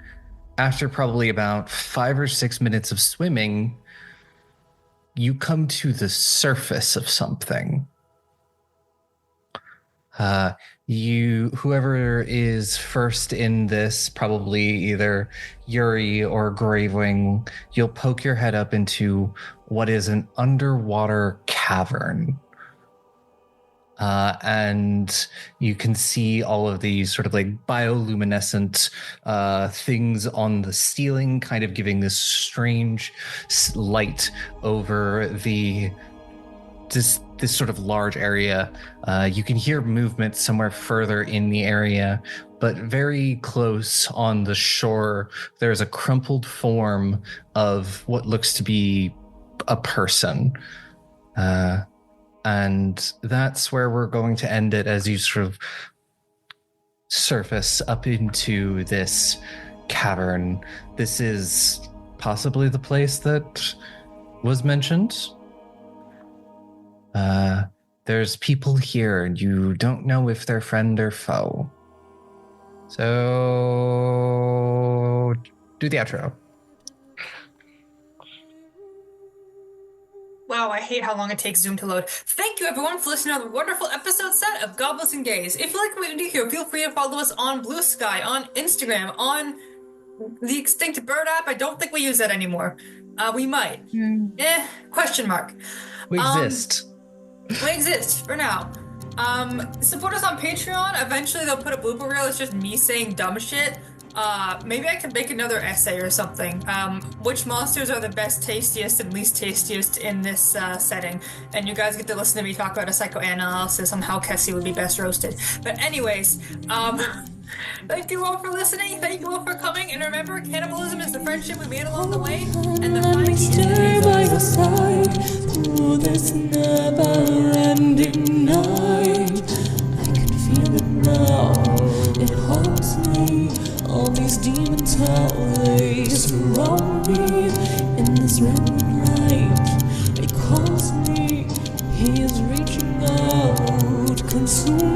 Speaker 2: after probably about 5 or 6 minutes of swimming, you come to the surface of something. Whoever is first in this, probably either Yuri or Gravewing, you'll poke your head up into what is an underwater cavern. And you can see all of these sort of like bioluminescent things on the ceiling, kind of giving this strange light over this sort of large area. You can hear movement somewhere further in the area, but very close on the shore, there's a crumpled form of what looks to be a person. And that's where we're going to end it, as you sort of surface up into this cavern. This is possibly the place that was mentioned. There's people here, and you don't know if they're friend or foe. So, do the outro.
Speaker 5: Wow, I hate how long it takes Zoom to load. Thank you everyone for listening to the wonderful episode set of Goblins and Gays. If you like what we do here, feel free to follow us on Blue Sky, on Instagram, on the Extinct Bird app. I don't think we use that anymore. We might. Question mark.
Speaker 2: We exist.
Speaker 5: We exist for now. Support us on Patreon. Eventually they'll put a blooper reel. It's just me saying dumb shit. Maybe I can make another essay or something. Which monsters are the best, tastiest, and least tastiest in this setting? And you guys get to listen to me talk about a psychoanalysis on how Kessie would be best roasted. But anyways, thank you all for listening. Thank you all for coming. And remember, cannibalism is the friendship we made along the way. And the
Speaker 1: Let me stay by your side through this never-ending night. I can feel it now. It haunts me. All these demons, how they surround me in this red light. It calls me. He is reaching out, consuming.